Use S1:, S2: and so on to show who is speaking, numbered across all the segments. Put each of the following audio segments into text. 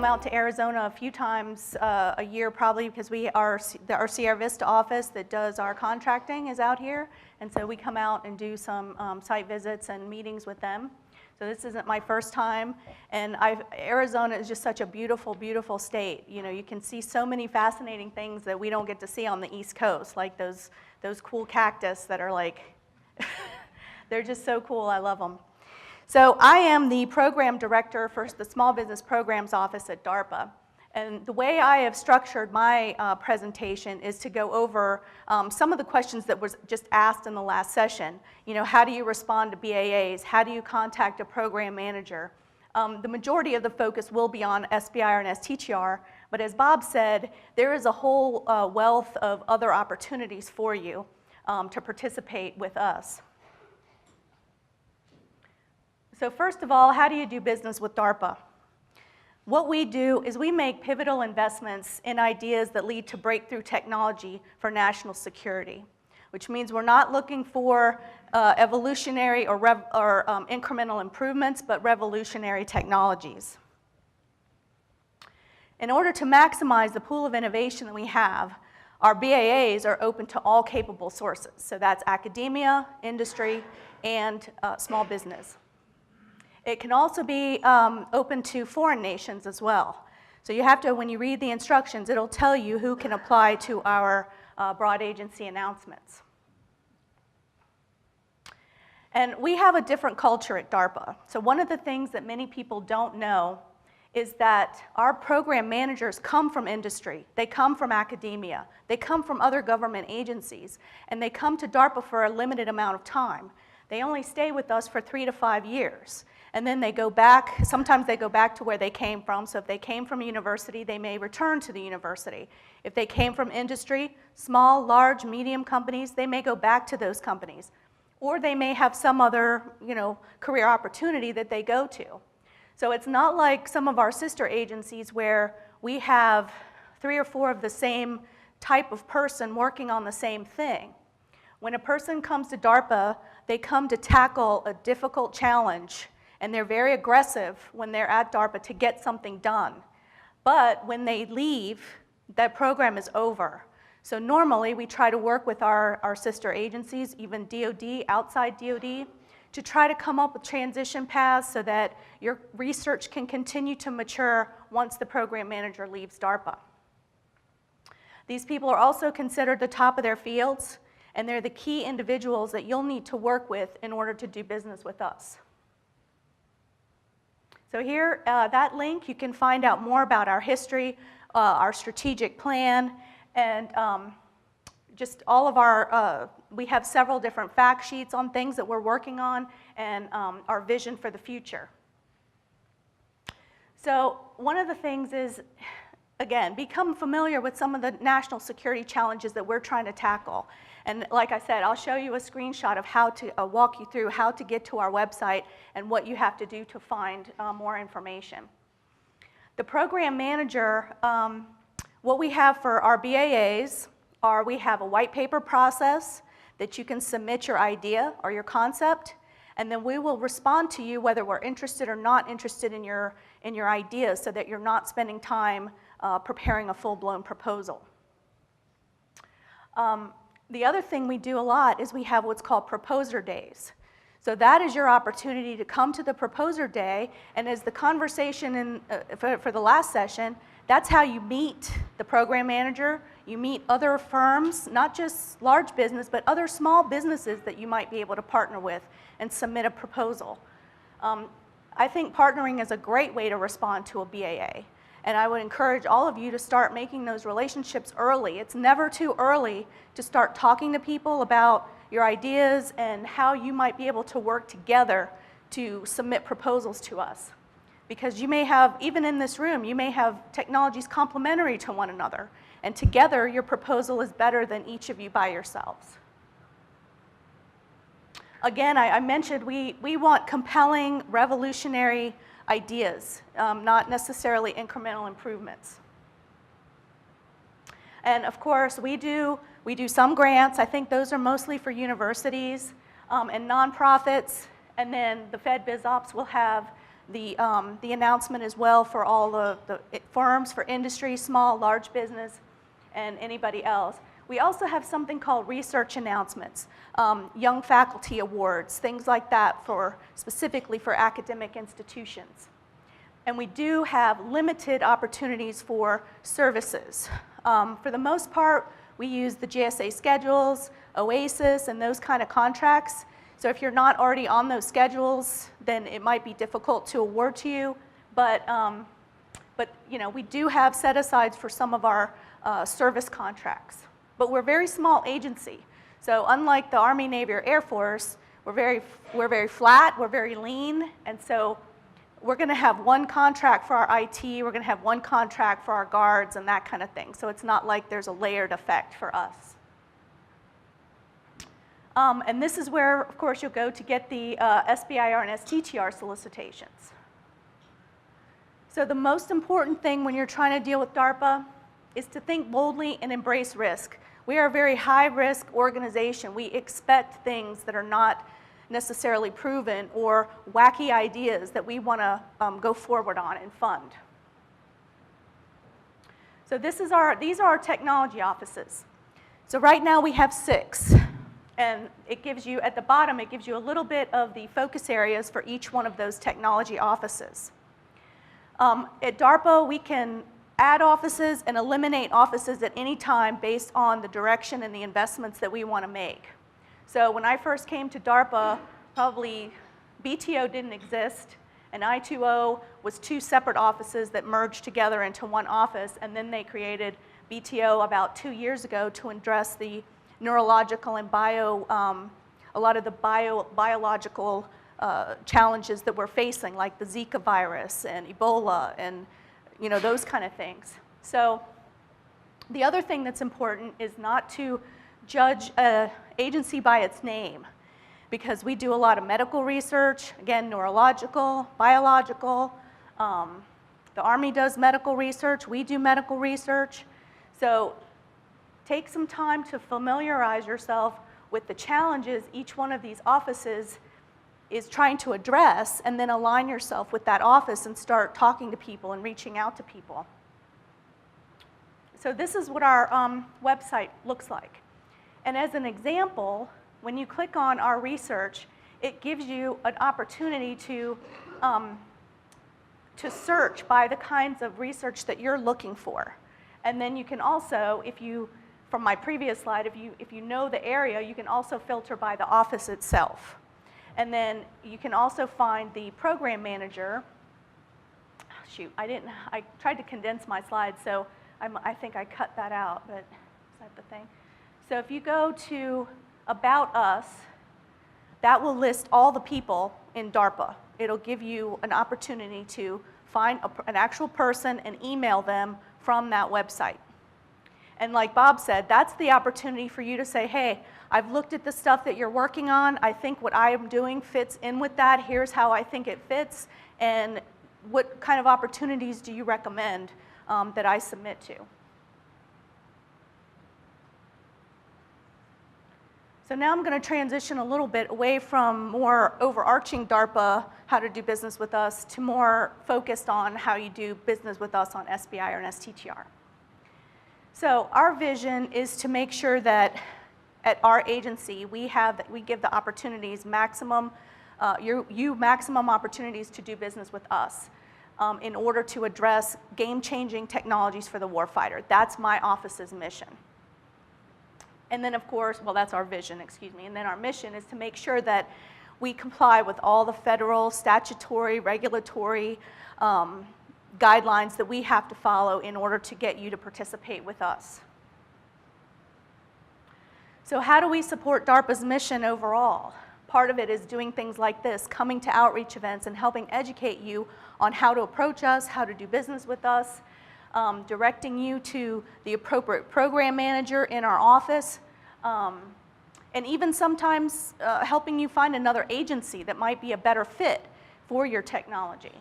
S1: out to Arizona a few times a year probably because our Sierra Vista office that does our contracting is out here. And so we come out and do some site visits and meetings with them. So this isn't my first time. And Arizona is just such a beautiful, beautiful state. You know, you can see so many fascinating things that we don't get to see on the East Coast, like those cool cactus that are like, they're just so cool. I love them. So I am the program director for the Small Business Programs Office at DARPA. And the way I have structured my presentation is to go over some of the questions that was just asked in the last session. You know, how do you respond to BAAs? How do you contact a program manager? The majority of the focus will be on SBIR and STTR, but as Bob said, there is a whole wealth of other opportunities for you to participate with us. So first of all, how do you do business with DARPA? What we do is we make pivotal investments in ideas that lead to breakthrough technology for national security, which means we're not looking for evolutionary or incremental improvements, but revolutionary technologies. In order to maximize the pool of innovation that we have, our BAAs are open to all capable sources. So that's academia, industry, and small business. It can also be open to foreign nations as well. So you have to, when you read the instructions, it'll tell you who can apply to our broad agency announcements. And we have a different culture at DARPA. So one of the things that many people don't know is that our program managers come from industry. They come from academia. They come from other government agencies. And they come to DARPA for a limited amount of time. They only stay with us for 3 to 5 years. And then they go back, sometimes they go back to where they came from. So if they came from a university, they may return to the university. If they came from industry, small, large, medium companies, they may go back to those companies. Or they may have some other, career opportunity that they go to. So it's not like some of our sister agencies where we have 3 or 4 of the same type of person working on the same thing. When a person comes to DARPA, they come to tackle a difficult challenge. And they're very aggressive when they're at DARPA to get something done. But when they leave, that program is over. So normally we try to work with our sister agencies, even DoD, outside DoD, to try to come up with transition paths so that your research can continue to mature once the program manager leaves DARPA. These people are also considered the top of their fields, and they're the key individuals that you'll need to work with in order to do business with us. So here, that link, you can find out more about our history, our strategic plan, and just all of our, we have several different fact sheets on things that we're working on and our vision for the future. So one of the things is, again, become familiar with some of the national security challenges that we're trying to tackle. And like I said, I'll show you a screenshot of how to walk you through how to get to our website and what you have to do to find more information. The program manager, what we have for our BAAs are we have a white paper process that you can submit your idea or your concept, and then we will respond to you whether we're interested or not interested in your ideas so that you're not spending time preparing a full-blown proposal. The other thing we do a lot is we have what's called proposer days. So that is your opportunity to come to the proposer day, and as the conversation for the last session, that's how you meet the program manager, you meet other firms, not just large business, but other small businesses that you might be able to partner with and submit a proposal. I think partnering is a great way to respond to a BAA. And I would encourage all of you to start making those relationships early. It's never too early to start talking to people about your ideas and how you might be able to work together to submit proposals to us. Because you may have, even in this room, you may have technologies complementary to one another. And together, your proposal is better than each of you by yourselves. Again, I mentioned we want compelling, revolutionary ideas, not necessarily incremental improvements. And of course, we do some grants. I think those are mostly for universities and nonprofits. And then the Fed BizOps will have the announcement as well for all the firms, for industry, small, large business, and anybody else. We also have something called research announcements, young faculty awards, things like that specifically for academic institutions. And we do have limited opportunities for services. For the most part, we use the GSA Schedules, OASIS, and those kind of contracts. So if you're not already on those schedules, then it might be difficult to award to you. But you know, we do have set-asides for some of our service contracts. But we're a very small agency. So unlike the Army, Navy, or Air Force, we're very flat, we're very lean, and so we're going to have one contract for our IT, we're going to have one contract for our guards and that kind of thing. So it's not like there's a layered effect for us. And this is where, of course, you'll go to get the SBIR and STTR solicitations. So the most important thing when you're trying to deal with DARPA is to think boldly and embrace risk. We are a very high-risk organization. We expect things that are not necessarily proven or wacky ideas that we want to go forward on and fund. So these are our technology offices. So right now we have 6. And it gives you, at the bottom, it gives you a little bit of the focus areas for each one of those technology offices. At DARPA, we can add offices and eliminate offices at any time based on the direction and the investments that we want to make. So when I first came to DARPA, probably BTO didn't exist, and I2O was 2 separate offices that merged together into one office, and then they created BTO about 2 years ago to address the neurological and a lot of the biological challenges that we're facing, like the Zika virus and Ebola and those kind of things. So the other thing that's important is not to judge an agency by its name, because we do a lot of medical research, again, neurological, biological. The Army does medical research, we do medical research. So take some time to familiarize yourself with the challenges each one of these offices is trying to address, and then align yourself with that office and start talking to people and reaching out to people. So this is what our website looks like. And as an example, when you click on our research, it gives you an opportunity to search by the kinds of research that you're looking for. And then you can also, from my previous slide, if you know the area, you can also filter by the office itself. And then you can also find the program manager. Shoot, I tried to condense my slides, so I think I cut that out, but is that the thing? So if you go to About Us, that will list all the people in DARPA. It'll give you an opportunity to find an actual person and email them from that website. And like Bob said, that's the opportunity for you to say, hey, I've looked at the stuff that you're working on. I think what I am doing fits in with that. Here's how I think it fits. And what kind of opportunities do you recommend that I submit to? So now I'm going to transition a little bit away from more overarching DARPA, how to do business with us, to more focused on how you do business with us on SBIR and STTR. So our vision is to make sure that at our agency, we give the opportunities maximum opportunities to do business with us in order to address game-changing technologies for the warfighter. That's my office's mission. And then, of course, well, that's our vision, excuse me. And then our mission is to make sure that we comply with all the federal, statutory, regulatory guidelines that we have to follow in order to get you to participate with us. So how do we support DARPA's mission overall? Part of it is doing things like this, coming to outreach events and helping educate you on how to approach us, how to do business with us, directing you to the appropriate program manager in our office, and even sometimes helping you find another agency that might be a better fit for your technology.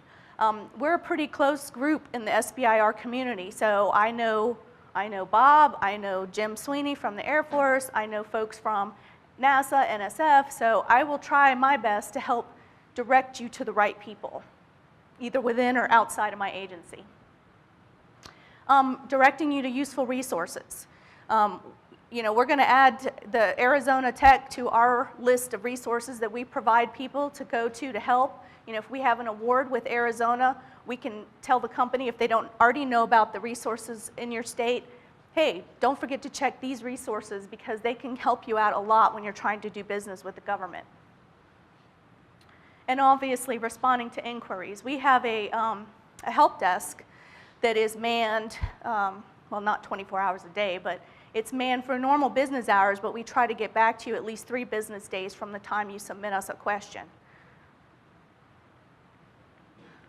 S1: We're a pretty close group in the SBIR community, so I know Bob, I know Jim Sweeney from the Air Force, I know folks from NASA, NSF, so I will try my best to help direct you to the right people. either within or outside of my agency. Directing you to useful resources. You know, we're going to add the Arizona Tech to our list of resources that we provide people to go to help. You know, if we have an award with Arizona, we can tell the company, if they don't already know about the resources in your state, hey, don't forget to check these resources because they can help you out a lot when you're trying to do business with the government. And obviously, responding to inquiries. We have a help desk that is manned, well, not 24 hours a day, but it's manned for normal business hours, but we try to get back to you at least 3 business days from the time you submit us a question.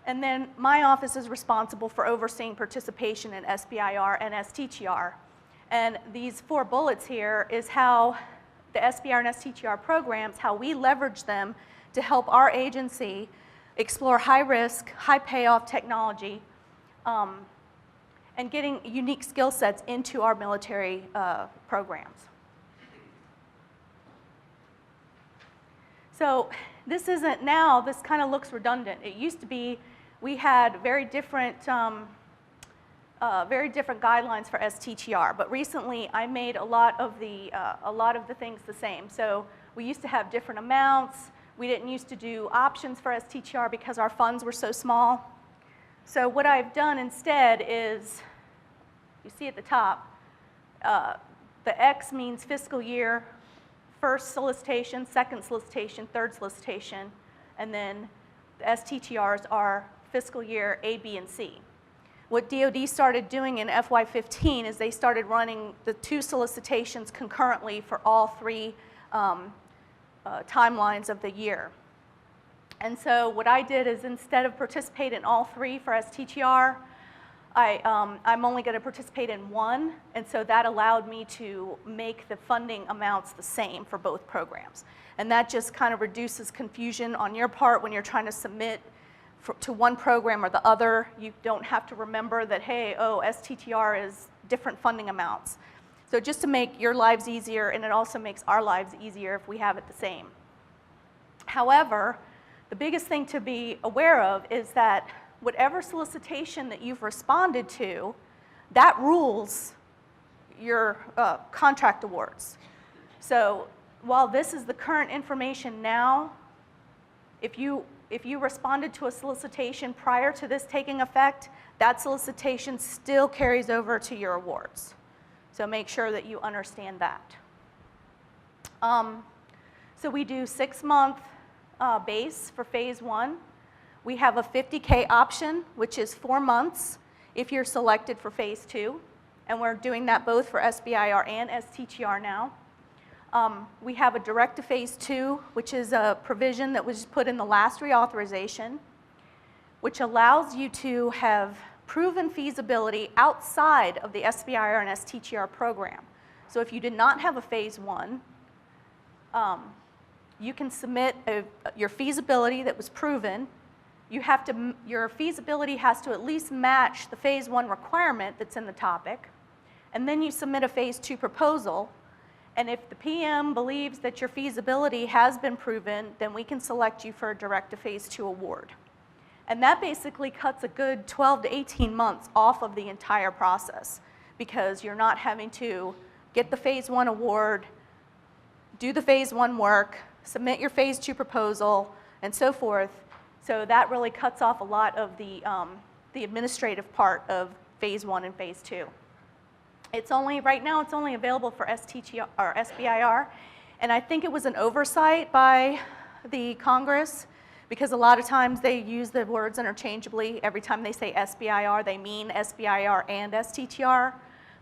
S1: And then my office is responsible for overseeing participation in SBIR and STTR. And these 4 bullets here is how the SBIR and STTR programs, how we leverage them to help our agency explore high-risk, high-payoff technology and getting unique skill sets into our military programs. So this isn't now, this kind of looks redundant. It used to be we had very different guidelines for STTR, but recently I made a lot of the things the same. So we used to have different amounts. We didn't used to do options for STTR because our funds were so small. So what I've done instead is, you see at the top, the X means fiscal year, first solicitation, second solicitation, third solicitation, and then the STTRs are fiscal year A, B, and C. What DoD started doing in FY15 is they started running the 2 solicitations concurrently for all 3 timelines of the year. And so what I did is, instead of participate in all 3 for STTR, I'm only going to participate in 1, and so that allowed me to make the funding amounts the same for both programs. And that just kind of reduces confusion on your part when you're trying to submit to one program or the other. You don't have to remember that, hey, oh, STTR is different funding amounts. So just to make your lives easier, and it also makes our lives easier if we have it the same. However, the biggest thing to be aware of is that whatever solicitation that you've responded to, that rules your contract awards. So while this is the current information now, if you responded to a solicitation prior to this taking effect, that solicitation still carries over to your awards. So make sure that you understand that. So we do 6-month base for phase 1. We have a $50K option, which is 4 months if you're selected for phase 2. And we're doing that both for SBIR and STTR now. We have a direct to phase 2, which is a provision that was put in the last reauthorization, which allows you to have proven feasibility outside of the SBIR and STTR program. So if you did not have a phase 1, you can submit your feasibility that was proven. Your feasibility has to at least match the phase 1 requirement that's in the topic. And then you submit a phase 2 proposal. And if the PM believes that your feasibility has been proven, then we can select you for a direct to phase 2 award. And that basically cuts a good 12 to 18 months off of the entire process, because you're not having to get the phase 1 award, do the phase 1 work, submit your phase 2 proposal, and so forth. So that really cuts off a lot of the administrative part of phase 1 and phase 2. Right now it's only available for STTR or SBIR, and I think it was an oversight by the Congress, because a lot of times they use the words interchangeably. Every time they say SBIR, they mean SBIR and STTR.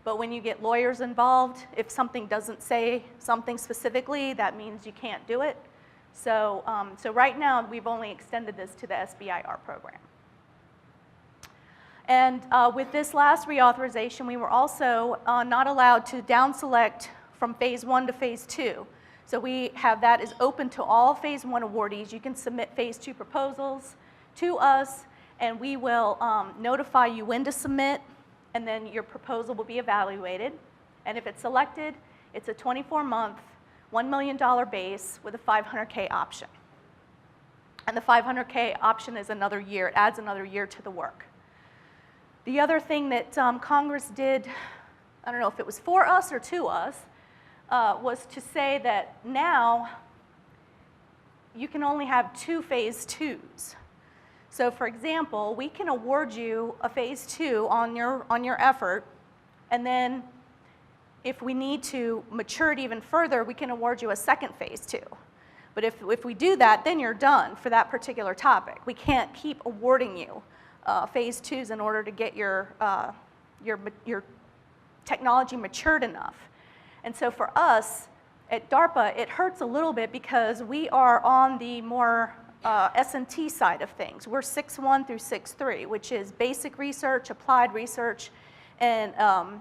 S1: But when you get lawyers involved, if something doesn't say something specifically, that means you can't do it. So, right now, we've only extended this to the SBIR program. And with this last reauthorization, we were also not allowed to down select from phase 1 to phase 2. So we have that is open to all phase 1 awardees. You can submit phase 2 proposals to us, and we will notify you when to submit, and then your proposal will be evaluated. And if it's selected, it's a 24-month, $1 million base with a $500K option. And the 500K option is another year. It adds another year to the work. The other thing that Congress did, I don't know if it was for us or to us, was to say that now you can only have 2 phase 2s. So for example, we can award you a phase 2 on your effort, and then if we need to mature it even further, we can award you a second phase 2. But if we do that, then you're done for that particular topic. We can't keep awarding you phase 2s in order to get your technology matured enough. And so for us at DARPA, it hurts a little bit because we are on the more S&T side of things. We're 6.1 through 6.3, which is basic research, applied research, and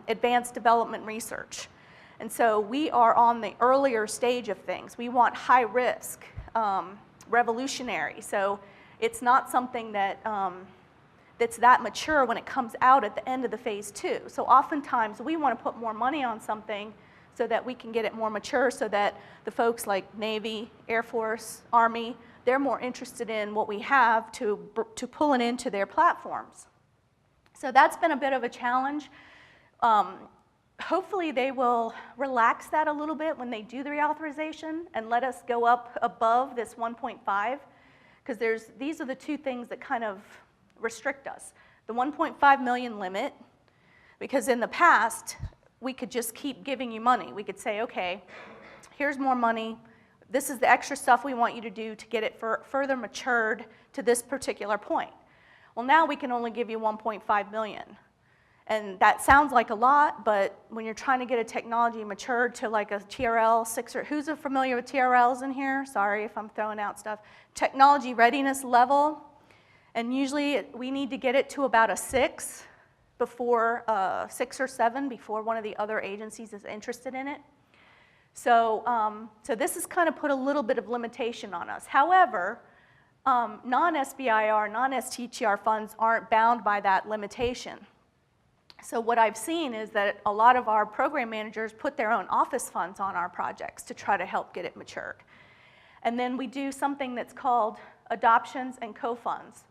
S1: advanced development research. And so we are on the earlier stage of things. We want high risk, revolutionary. So it's not something that that's that mature when it comes out at the end of the phase 2. So oftentimes we want to put more money on something so that we can get it more mature, so that the folks like Navy, Air Force, Army, they're more interested in what we have to pull it into their platforms. So that's been a bit of a challenge. Hopefully they will relax that a little bit when they do the reauthorization and let us go up above this 1.5, because these are the 2 things that kind of restrict us. The 1.5 million limit, because in the past, we could just keep giving you money. We could say, okay, here's more money. This is the extra stuff we want you to do to get it further matured to this particular point. Well, now we can only give you 1.5 million. And that sounds like a lot, but when you're trying to get a technology matured to like a TRL 6, or who's familiar with TRLs in here? Sorry if I'm throwing out stuff. Technology readiness level, and usually we need to get it to about a 6 before 6 or 7 before one of the other agencies is interested in it. So, so this has kind of put a little bit of limitation on us. However, non-SBIR, non-STTR funds aren't bound by that limitation. So what I've seen is that a lot of our program managers put their own office funds on our projects to try to help get it matured. And then we do something that's called adoptions and co-funds.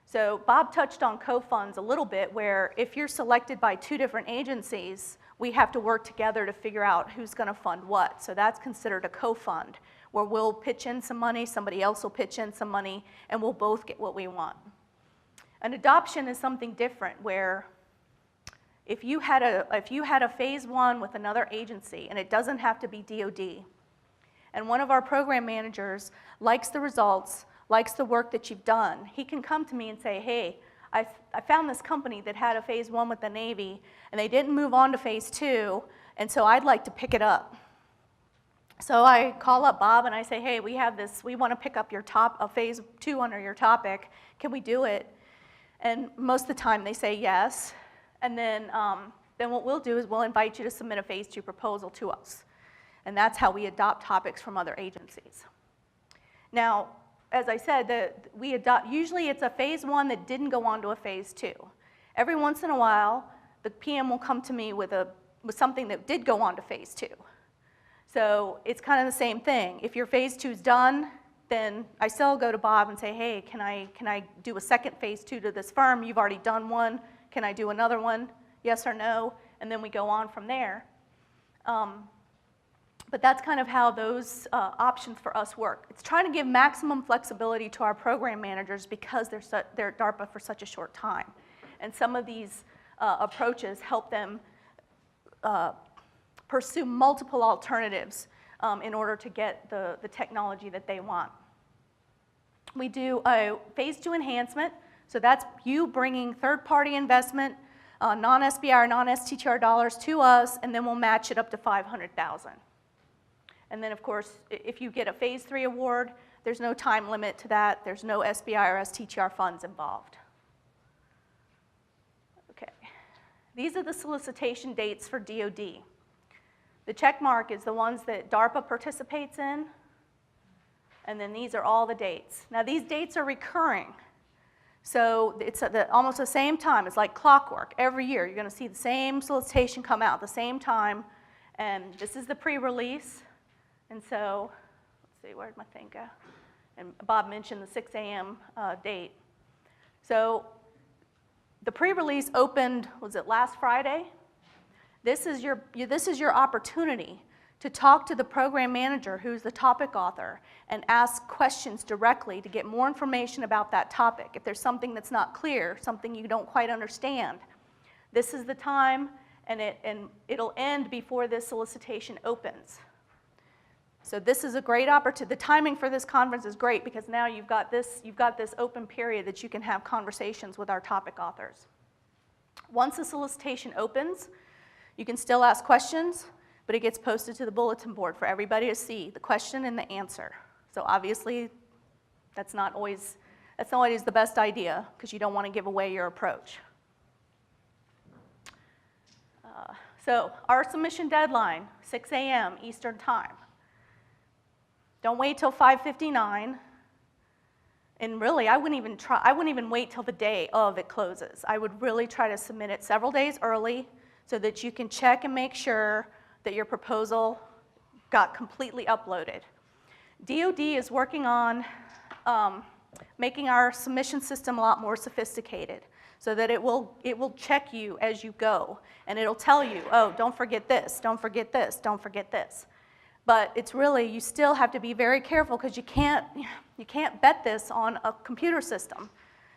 S1: So Bob touched on co-funds a little bit, where if you're selected by 2 different agencies, we have to work together to figure out who's going to fund what. So that's considered a co-fund, where we'll pitch in some money, somebody else will pitch in some money, and we'll both get what we want. An adoption is something different, where if you had a phase 1 with another agency, and it doesn't have to be DoD, and one of our program managers likes the results, likes the work that you've done, he can come to me and say, hey, I found this company that had a phase 1 with the Navy, and they didn't move on to phase 2, and so I'd like to pick it up. So I call up Bob and I say, hey, we have this, we want to pick up a phase 2 under your topic. Can we do it? And most of the time they say yes. And then what we'll do is we'll invite you to submit a phase 2 proposal to us. And that's how we adopt topics from other agencies. Now, as I said, usually it's a phase 1 that didn't go on to a phase 2. Every once in a while, the PM will come to me with something that did go on to phase 2. So it's kind of the same thing. If your phase 2 is done, then I still go to Bob and say, hey, can I do a second phase 2 to this firm? You've already done one. Can I do another one? Yes or no? And then we go on from there. But that's kind of how those options for us work. It's trying to give maximum flexibility to our program managers because they're at DARPA for such a short time. And some of these approaches help them pursue multiple alternatives in order to get the technology that they want. We do a phase 2 enhancement. So that's you bringing third-party investment, non-SBIR, non-STTR dollars to us, and then we'll match it up to $500,000. And then, of course, if you get a phase 3 award, there's no time limit to that. There's no SBIR or STTR funds involved. Okay. These are the solicitation dates for DoD. The check mark is the ones that DARPA participates in, and then these are all the dates. Now, these dates are recurring. So it's at almost the same time. It's like clockwork. Every year, you're going to see the same solicitation come out at the same time. And this is the pre-release. And so, let's see, where'd my thing go? And Bob mentioned the 6 a.m. Date. So the pre-release opened, was it last Friday? This is your opportunity to talk to the program manager, who's the topic author, and ask questions directly to get more information about that topic. If there's something that's not clear, something you don't quite understand, this is the time, and it'll end before this solicitation opens. So this is a great opportunity. The timing for this conference is great because now you've got this open period that you can have conversations with our topic authors. Once the solicitation opens, you can still ask questions, but it gets posted to the bulletin board for everybody to see, the question and the answer. So obviously, that's not always the best idea because you don't want to give away your approach. So our submission deadline, 6 a.m. Eastern Time. Don't wait till 5:59. And really, I wouldn't even wait till the day of it closes. I would really try to submit it several days early so that you can check and make sure that your proposal got completely uploaded. DoD is working on making our submission system a lot more sophisticated so that it will check you as you go, and it'll tell you, oh, don't forget this, don't forget this, don't forget this. But it's really, you still have to be very careful because you can't bet this on a computer system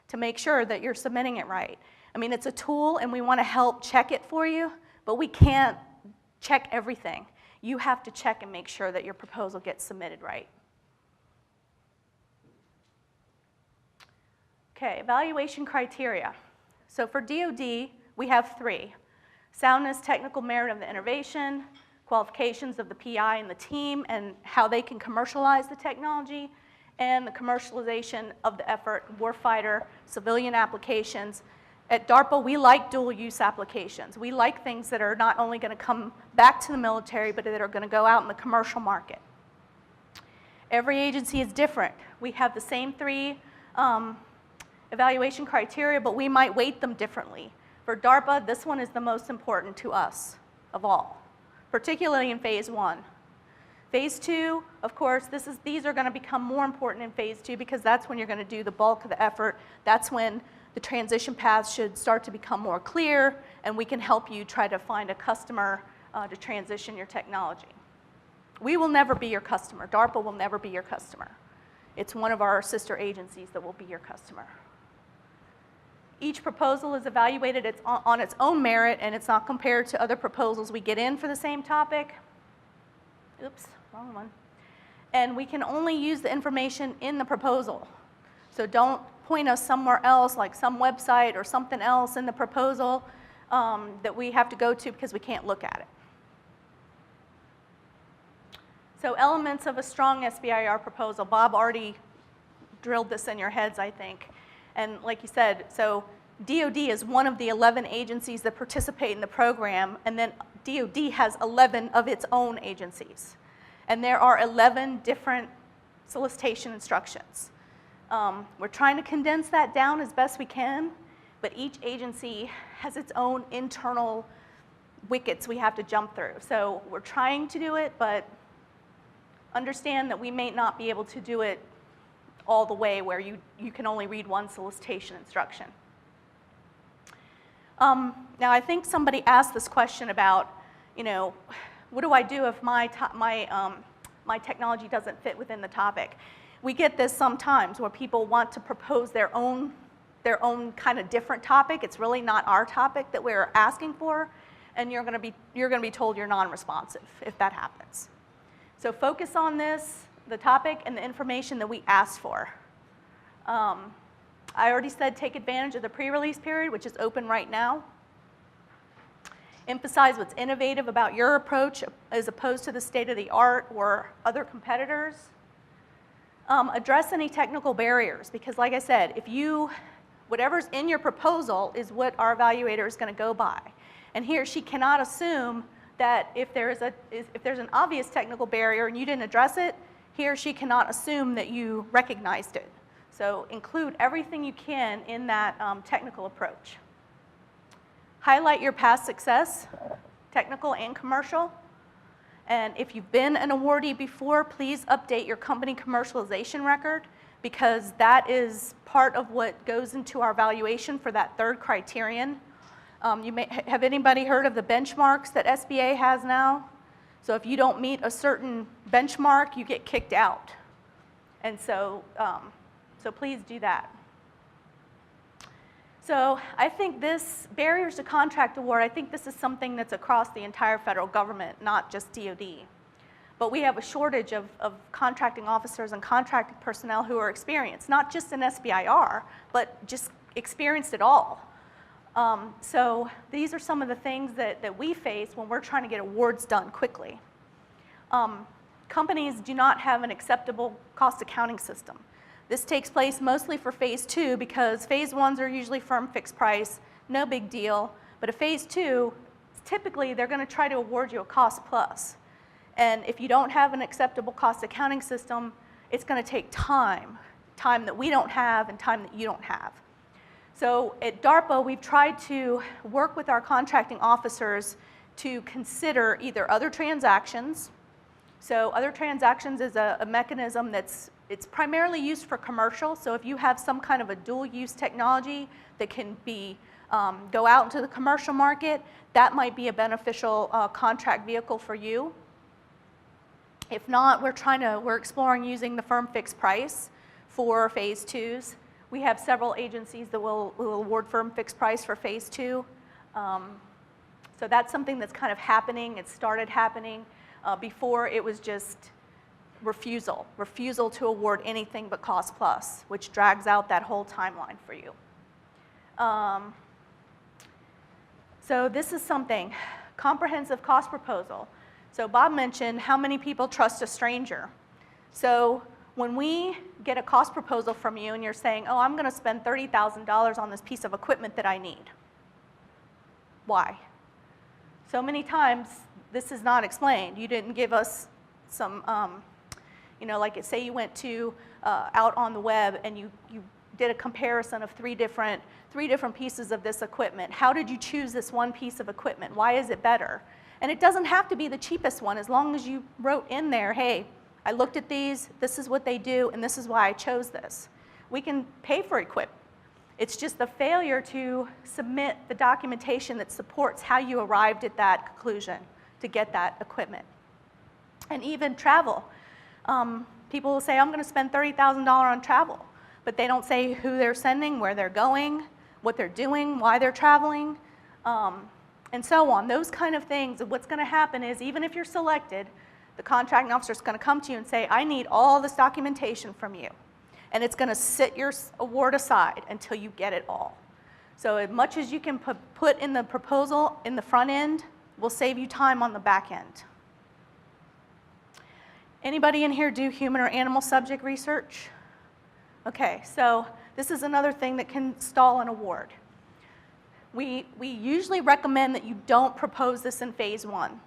S1: to make sure that you're submitting it right. I mean, it's a tool and we want to help check it for you, but we can't check everything. You have to check and make sure that your proposal gets submitted right. Okay, evaluation criteria. So for DoD, we have 3. Soundness, technical merit of the innovation, qualifications of the PI and the team, and how they can commercialize the technology, and the commercialization of the effort, warfighter, civilian applications. At DARPA, we like dual-use applications. We like things that are not only going to come back to the military, but that are going to go out in the commercial market. Every agency is different. We have the same 3 evaluation criteria, but we might weight them differently. For DARPA, this one is the most important to us of all, particularly in Phase 1. Phase 2, of course, these are going to become more important in Phase 2 because that's when you're going to do the bulk of the effort. That's when the transition paths should start to become more clear, and we can help you try to find a customer to transition your technology. We will never be your customer. DARPA will never be your customer. It's one of our sister agencies that will be your customer. Each proposal is evaluated on its own merit, and it's not compared to other proposals we get in for the same topic. Oops, wrong one. And we can only use the information in the proposal. So don't point us somewhere else, like some website or something else in the proposal that we have to go to because we can't look at it. So elements of a strong SBIR proposal. Bob already drilled this in your heads, I think. And like you said, so DoD is one of the 11 agencies that participate in the program, and then DoD has 11 of its own agencies. And there are 11 different solicitation instructions. We're trying to condense that down as best we can, but each agency has its own internal wickets we have to jump through. So we're trying to do it, but understand that we may not be able to do it all the way where you can only read one solicitation instruction. Now I think somebody asked this question about, what do I do if my technology doesn't fit within the topic? We get this sometimes where people want to propose their own kind of different topic. It's really not our topic that we're asking for, and you're going to be told you're non-responsive if that happens. So focus on the topic and the information that we asked for. I already said take advantage of the pre-release period, which is open right now. Emphasize what's innovative about your approach as opposed to the state-of-the-art or other competitors. Address any technical barriers, because like I said, whatever's in your proposal is what our evaluator is going to go by. And he or she cannot assume that if there's an obvious technical barrier and you didn't address it, he or she cannot assume that you recognized it. So include everything you can in that technical approach. Highlight your past success, technical and commercial, And if you've been an awardee before, please update your company commercialization record, because that is part of what goes into our evaluation for that third criterion. Have anybody heard of the benchmarks that SBA has now? So if you don't meet a certain benchmark, you get kicked out. And so, so please do that. So I think this barriers to contract award, I think this is something that's across the entire federal government, not just DoD. But we have a shortage of contracting officers and contracting personnel who are experienced, not just in SBIR, but just experienced at all. So these are some of the things that we face when we're trying to get awards done quickly. Companies do not have an acceptable cost accounting system. This takes place mostly for phase 2 because phase 1s are usually firm fixed price, no big deal. But a phase 2, typically they're going to try to award you a cost plus. And if you don't have an acceptable cost accounting system, it's going to take time that we don't have and time that you don't have. So at DARPA, we've tried to work with our contracting officers to consider either other transactions. So other transactions is a mechanism it's primarily used for commercial. So if you have some kind of a dual use technology that can be go out into the commercial market, that might be a beneficial contract vehicle for you. If not, we're exploring using the firm fixed price for phase 2s. We have several agencies that will award firm fixed price for phase 2. So that's something that's kind of happening. It started happening. Before it was just refusal to award anything but cost plus, which drags out that whole timeline for you. So this is something, comprehensive cost proposal. So Bob mentioned how many people trust a stranger. So when we get a cost proposal from you and you're saying, oh, I'm going to spend $30,000 on this piece of equipment that I need. Why? So many times this is not explained. You didn't give us some, like say you went to out on the web and you did a comparison of three different pieces of this equipment. How did you choose this one piece of equipment? Why is it better? And it doesn't have to be the cheapest one as long as you wrote in there, hey, I looked at these, this is what they do, and this is why I chose this. We can pay for equipment. It's just the failure to submit the documentation that supports how you arrived at that conclusion to get that equipment. And even travel. People will say, I'm going to spend $30,000 on travel, but they don't say who they're sending, where they're going, what they're doing, why they're traveling, and so on. Those kind of things. What's going to happen is even if you're selected, the contracting officer is going to come to you and say, I need all this documentation from you. And it's going to sit your award aside until you get it all. So as much as you can put in the proposal in the front end will save you time on the back end. Anybody in here do human or animal subject research? Okay, so this is another thing that can stall an award. We usually recommend that you don't propose this in phase 1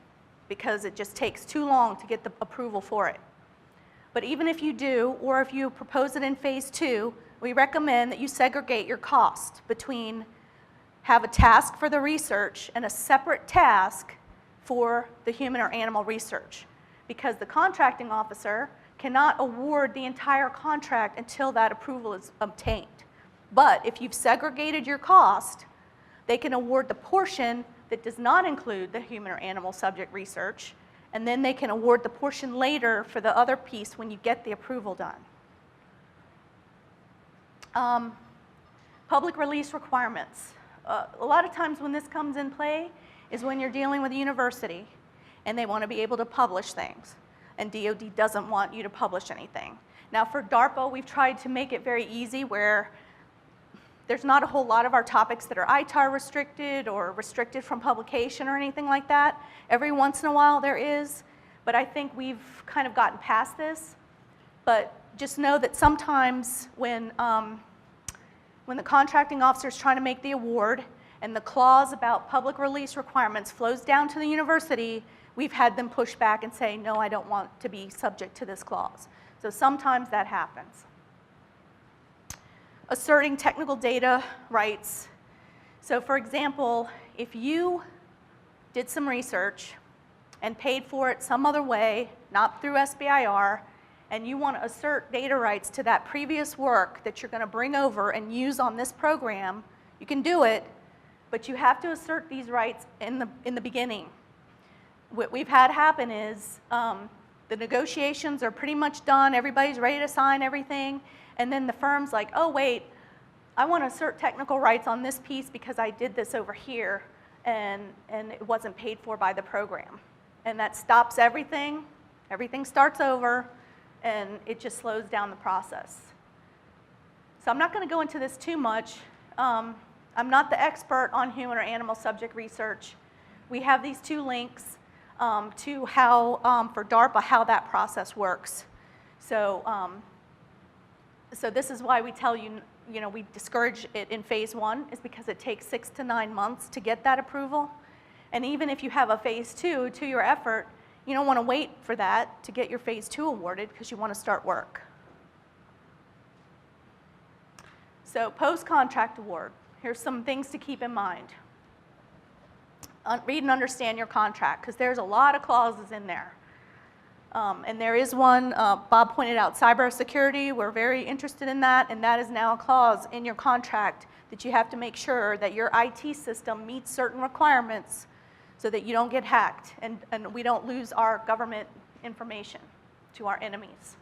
S1: because it just takes too long to get the approval for it. But even if you do, or if you propose it in phase 2, we recommend that you segregate your cost between have a task for the research and a separate task for the human or animal research. Because the contracting officer cannot award the entire contract until that approval is obtained. But if you've segregated your cost, they can award the portion that does not include the human or animal subject research, and then they can award the portion later for the other piece when you get the approval done. Public release requirements. A lot of times when this comes in play is when you're dealing with a university and they want to be able to publish things, and DoD doesn't want you to publish anything. Now for DARPA, we've tried to make it very easy where there's not a whole lot of our topics that are ITAR restricted or restricted from publication or anything like that. Every once in a while there is, but I think we've kind of gotten past this. But just know that sometimes when the contracting officer is trying to make the award and the clause about public release requirements flows down to the university, we've had them push back and say, no, I don't want to be subject to this clause. So sometimes that happens. Asserting technical data rights. So for example, if you did some research and paid for it some other way, not through SBIR, and you want to assert data rights to that previous work that you're going to bring over and use on this program, you can do it, but you have to assert these rights in the beginning. What we've had happen is the negotiations are pretty much done, everybody's ready to sign everything, and then the firm's like, oh wait, I want to assert technical rights on this piece because I did this over here and it wasn't paid for by the program. And that stops everything, everything starts over, and it just slows down the process. So I'm not going to go into this too much. I'm not the expert on human or animal subject research. We have these two links to how, for DARPA, how that process works. So, so this is why we tell you, we discourage it in phase 1, is because it takes 6 to 9 months to get that approval. And even if you have a phase 2 to your effort, you don't want to wait for that to get your phase 2 awarded because you want to start work. So post-contract award, here's some things to keep in mind. Read and understand your contract, because there's a lot of clauses in there. And there is one, Bob pointed out, cybersecurity. We're very interested in that, and that is now a clause in your contract that you have to make sure that your IT system meets certain requirements so that you don't get hacked and we don't lose our government information to our enemies.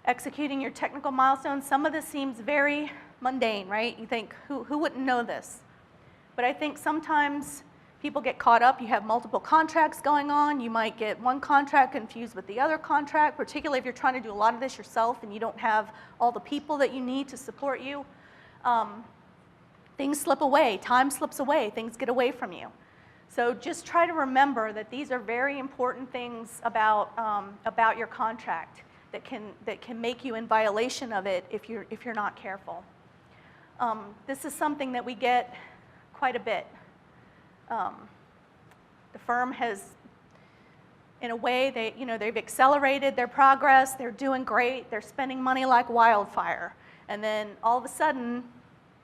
S1: Executing your technical milestones. Some of this seems very mundane, right? You think, who wouldn't know this? But I think sometimes people get caught up. You have multiple contracts going on. You might get one contract confused with the other contract, particularly if you're trying to do a lot of this yourself and you don't have all the people that you need to support you. Things slip away. Time slips away. Things get away from you. So just try to remember that these are very important things about your contract that can make you in violation of it if you're not careful. This is something that we get quite a bit. The firm has, in a way, they've accelerated their progress. They're doing great. They're spending money like wildfire, and then all of a sudden,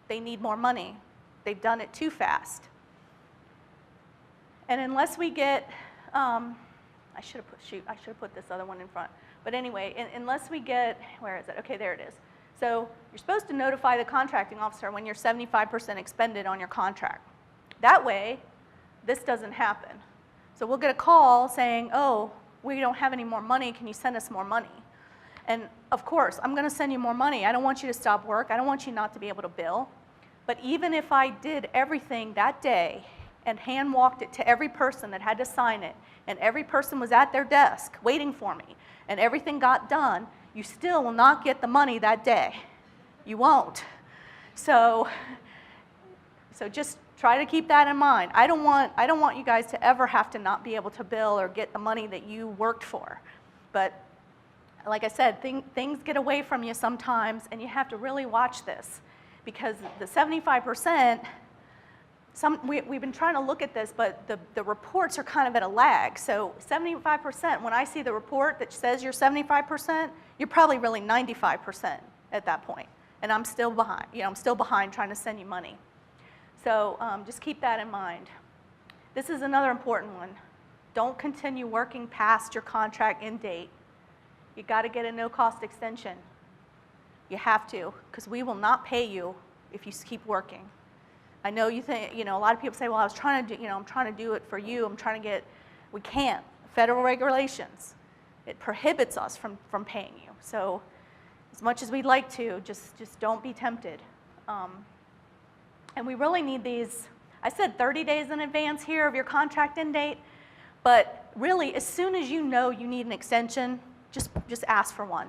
S1: they need more money. They've done it too fast. And unless we get, I should have put this other one in front. But anyway, unless we get, where is it? Okay, there it is. So you're supposed to notify the contracting officer when you're 75% expended on your contract. That way, this doesn't happen. So we'll get a call saying, oh, we don't have any more money, can you send us more money? And of course, I'm going to send you more money. I don't want you to stop work. I don't want you not to be able to bill. But even if I did everything that day and hand walked it to every person that had to sign it, and every person was at their desk waiting for me, and everything got done, you still will not get the money that day. You won't. So just try to keep that in mind. I don't want you guys to ever have to not be able to bill or get the money that you worked for. But like I said, things get away from you sometimes, and you have to really watch this, because the 75%, we've been trying to look at this, but the reports are kind of at a lag. So 75%, when I see the report that says you're 75%, you're probably really 95% at that point. And I'm still behind. I'm still behind trying to send you money. So just keep that in mind. This is another important one. Don't continue working past your contract end date. You got to get a no-cost extension. You have to, because we will not pay you if you keep working. I know you think, a lot of people say, well, I was trying to do, I'm trying to do it for you. I'm trying to get, we can't. Federal regulations, it prohibits us from paying you. So as much as we'd like to, just don't be tempted. And we really need these, I said 30 days in advance here of your contract end date, but really as soon as you know you need an extension, just ask for one.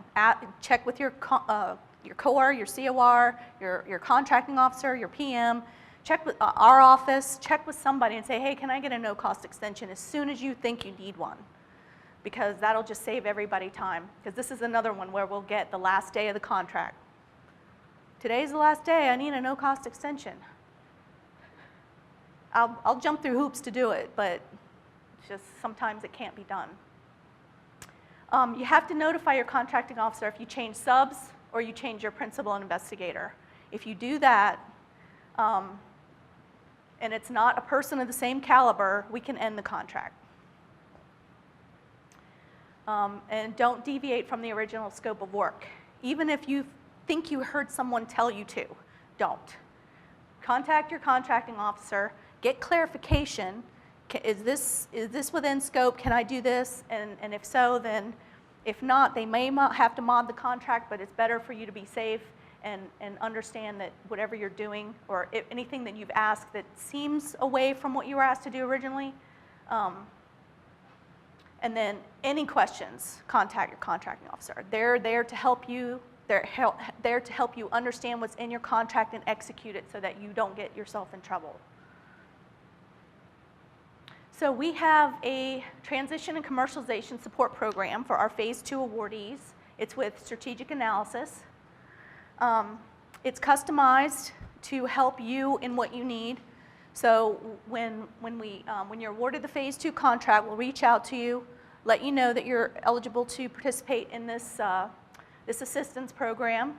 S1: Check with your COR, your COR, your contracting officer, your PM. Check with our office. Check with somebody and say, hey, can I get a no-cost extension as soon as you think you need one? Because that'll just save everybody time. Because this is another one where we'll get the last day of the contract. Today's the last day. I need a no-cost extension. I'll jump through hoops to do it, but just sometimes it can't be done. You have to notify your contracting officer if you change subs or you change your principal and investigator. If you do that, and it's not a person of the same caliber, we can end the contract. And don't deviate from the original scope of work. Even if you think you heard someone tell you to, don't. Contact your contracting officer, get clarification. Is this within scope? Can I do this? And if so, then if not, they may have to mod the contract, but it's better for you to be safe and understand that whatever you're doing, or anything that you've asked that seems away from what you were asked to do originally, and then any questions, contact your contracting officer. They're there to help you. They're there to help you understand what's in your contract and execute it so that you don't get yourself in trouble. So we have a transition and commercialization support program for our Phase 2 awardees. It's with strategic analysis. It's customized to help you in what you need. So when you're awarded the Phase 2 contract, we'll reach out to you, let you know that you're eligible to participate in this assistance program,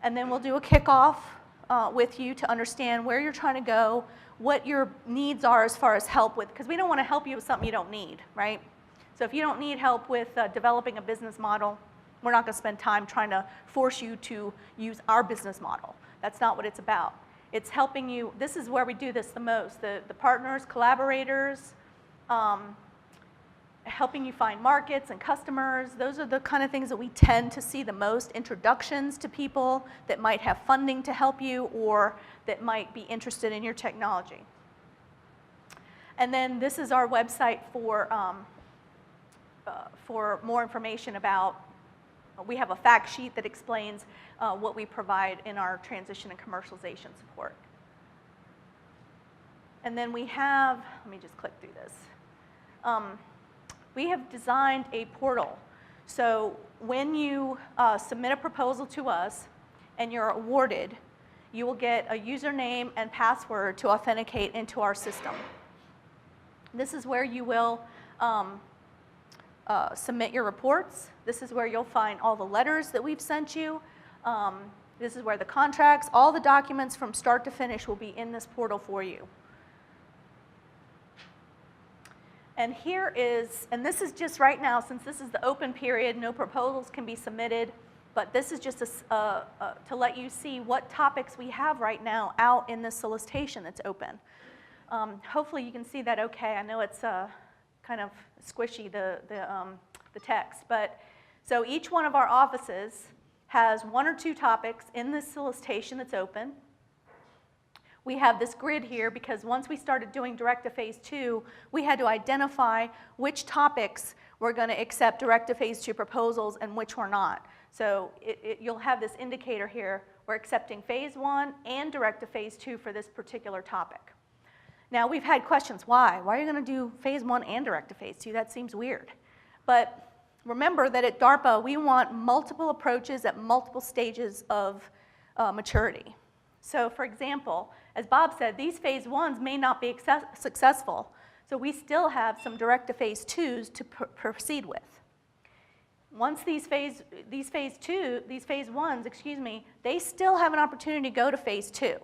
S1: and then we'll do a kickoff with you to understand where you're trying to go, what your needs are as far as help with, because we don't want to help you with something you don't need, right? So if you don't need help with developing a business model, we're not going to spend time trying to force you to use our business model. That's not what it's about. It's helping you. This is where we do this the most. The partners, collaborators, helping you find markets and customers. Those are the kind of things that we tend to see the most. Introductions to people that might have funding to help you or that might be interested in your technology. And then this is our website for more information about. We have a fact sheet that explains what we provide in our transition and commercialization support. And then we have, let me just click through this. We have designed a portal. So when you submit a proposal to us and you're awarded, you will get a username and password to authenticate into our system. This is where you will submit your reports. This is where you'll find all the letters that we've sent you. This is where the contracts, all the documents from start to finish will be in this portal for you. And here is, and this is just right now, since this is the open period, no proposals can be submitted, but this is just to let you see what topics we have right now out in this solicitation that's open. Hopefully you can see that okay. I know it's kind of squishy, the text, but so each one of our offices has 1 or 2 topics in this solicitation that's open. We have this grid here because once we started doing direct to Phase 2, we had to identify which topics we're going to accept direct to Phase 2 proposals and which we're not. So you'll have this indicator here. We're accepting Phase 1 and direct to Phase 2 for this particular topic. Now we've had questions, why? Why are you going to do Phase 1 and direct to Phase 2? That seems weird. But remember that at DARPA, we want multiple approaches at multiple stages of maturity. So for example, as Bob said, these Phase 1s may not be successful, so we still have some direct to Phase 2s to proceed with. Once these Phase 1s, excuse me, they still have an opportunity to go to Phase 2.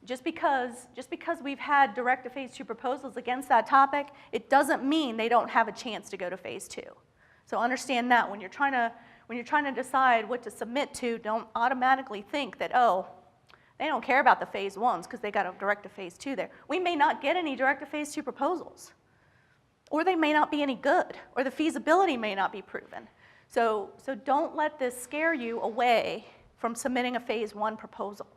S1: Just because we've had direct to Phase 2 proposals against that topic, it doesn't mean they don't have a chance to go to Phase 2. So understand that when you're trying to decide what to submit to, don't automatically think that, oh, they don't care about the Phase 1s because they got a direct to Phase 2 there. We may not get any direct to Phase 2 proposals, or they may not be any good, or the feasibility may not be proven. So don't let this scare you away from submitting a Phase 1 proposal.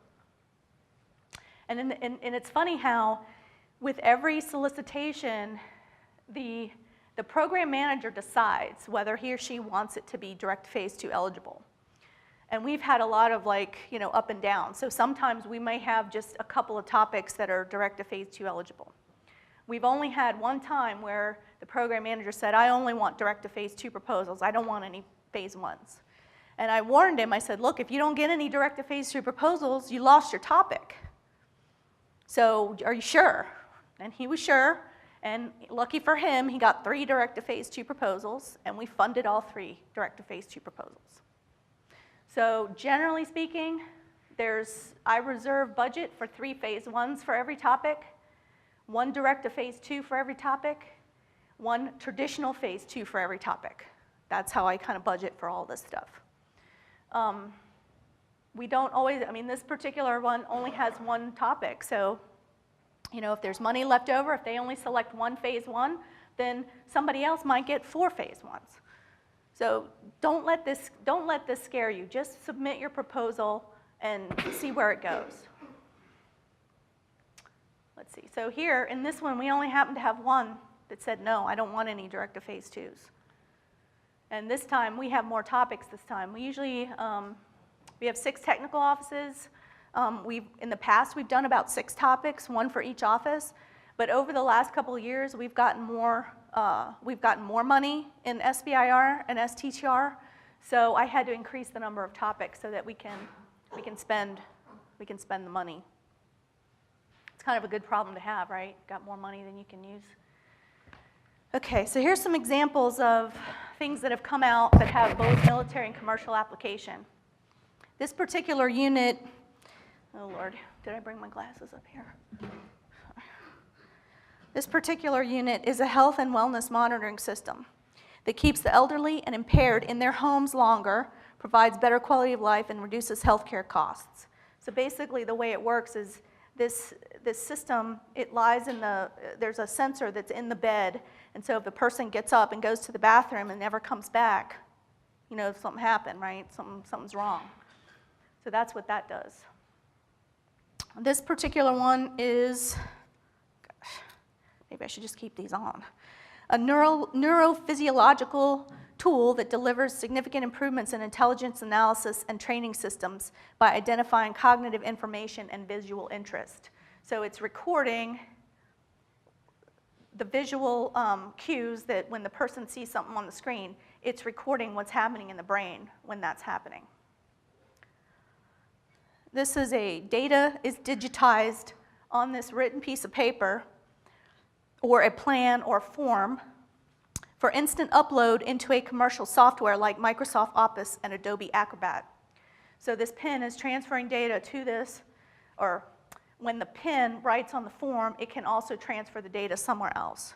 S1: And it's funny how with every solicitation, the program manager decides whether he or she wants it to be direct Phase 2 eligible. And we've had a lot of up and down. So sometimes we may have just a couple of topics that are direct to Phase 2 eligible. We've only had one time where the program manager said, I only want direct to Phase 2 proposals. I don't want any Phase 1s. And I warned him, I said, look, if you don't get any direct to Phase 2 proposals, you lost your topic. So are you sure? And he was sure. And lucky for him, he got 3 direct to Phase 2 proposals, and we funded all 3 direct to Phase 2 proposals. So generally speaking, I reserve budget for 3 Phase 1s for every topic. 1 directive phase 2 for every topic, 1 traditional phase 2 for every topic. That's how I kind of budget for all this stuff. We don't always, I mean, this particular one only has 1 topic, so, you know, if there's money left over, if they only select 1 phase 1, then somebody else might get 4 phase 1s. So don't let this scare you. Just submit your proposal and see where it goes. Let's see, so here in this one, we only happen to have 1 that said, no, I don't want any directive phase 2s. And this time, we have more topics this time. We usually, we have 6 technical offices. In the past, we've done about 6 topics, 1 for each office. But over the last couple of years, we've gotten more money in SBIR and STTR. So I had to increase the number of topics so that we can spend the money. It's kind of a good problem to have, right? Got more money than you can use. Okay, so here's some examples of things that have come out that have both military and commercial application. This particular unit, oh Lord, did I bring my glasses up here? This particular unit is a health and wellness monitoring system that keeps the elderly and impaired in their homes longer, provides better quality of life, and reduces healthcare costs. So basically the way it works is this system, it lies in there's a sensor that's in the bed, and so if the person gets up and goes to the bathroom and never comes back, you know, something happened, right? Something's wrong. So that's what that does. This particular one is, gosh, maybe I should just keep these on. A neurophysiological tool that delivers significant improvements in intelligence analysis and training systems by identifying cognitive information and visual interest. So it's recording the visual cues that when the person sees something on the screen, it's recording what's happening in the brain when that's happening. This is data is digitized on this written piece of paper or a plan or form for instant upload into a commercial software like Microsoft Office and Adobe Acrobat. So this pen is transferring data to this, or when the pen writes on the form, it can also transfer the data somewhere else.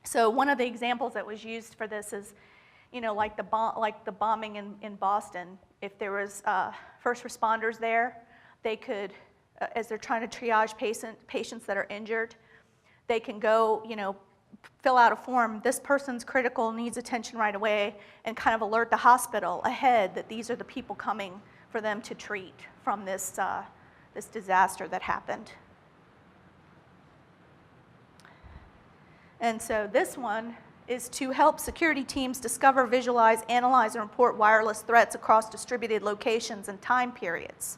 S1: So one of the examples that was used for this is, you know, like the bombing in Boston. If there was first responders there, they could, as they're trying to triage patients that are injured, they can go, you know, fill out a form, this person's critical, needs attention right away, and kind of alert the hospital ahead that these are the people coming for them to treat from this disaster that happened. And so this one is to help security teams discover, visualize, analyze, and report wireless threats across distributed locations and time periods.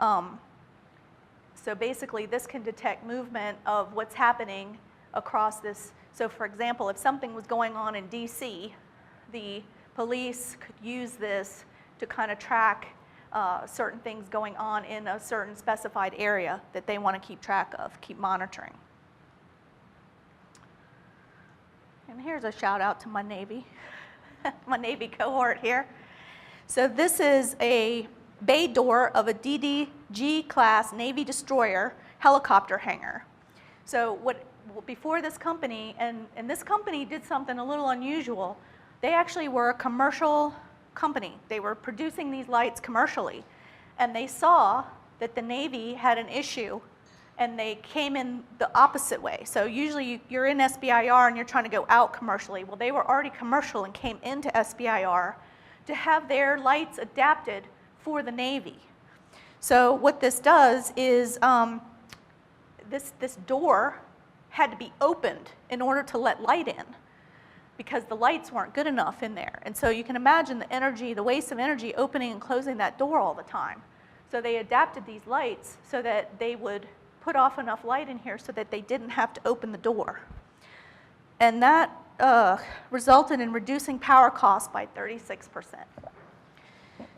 S1: So basically, this can detect movement of what's happening across this. So for example, if something was going on in DC, the police could use this to kind of track certain things going on in a certain specified area that they want to keep track of, keep monitoring. And here's a shout out to my Navy, my Navy cohort here. So this is a bay door of a DDG class Navy destroyer helicopter hangar. So before this company, and this company did something a little unusual, they actually were a commercial company. They were producing these lights commercially, and they saw that the Navy had an issue, and they came in the opposite way. So usually you're in SBIR and you're trying to go out commercially. Well, they were already commercial and came into SBIR to have their lights adapted for the Navy. So what this does is this door had to be opened in order to let light in, because the lights weren't good enough in there. And so you can imagine the energy, the waste of energy opening and closing that door all the time. So they adapted these lights so that they would put off enough light in here so that they didn't have to open the door. And that resulted in reducing power costs by 36%.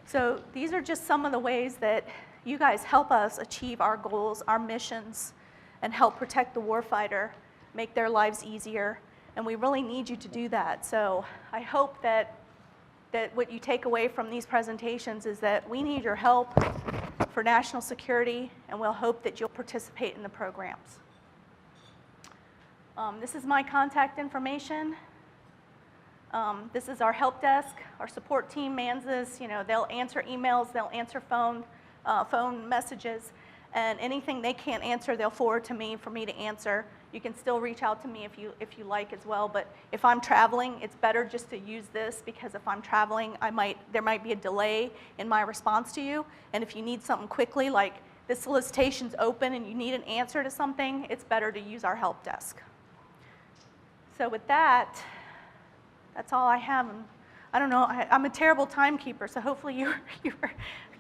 S1: So these are just some of the ways that you guys help us achieve our goals, our missions, and help protect the warfighter, make their lives easier. And we really need you to do that. So I hope that what you take away from these presentations is that we need your help for national security, and we'll hope that you'll participate in the programs. This is my contact information. This is our help desk. Our support team mans this. You know, they'll answer emails, they'll answer phone messages, and anything they can't answer, they'll forward to me for me to answer. You can still reach out to me if you like as well, but if I'm traveling, it's better just to use this, because if I'm traveling, there might be a delay in my response to you, and if you need something quickly, like this solicitation's open and you need an answer to something, it's better to use our help desk. So with that, that's all I have. I don't know, I'm a terrible timekeeper, so hopefully you're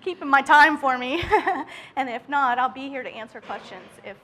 S1: keeping my time for me. And if not, I'll be here to answer questions if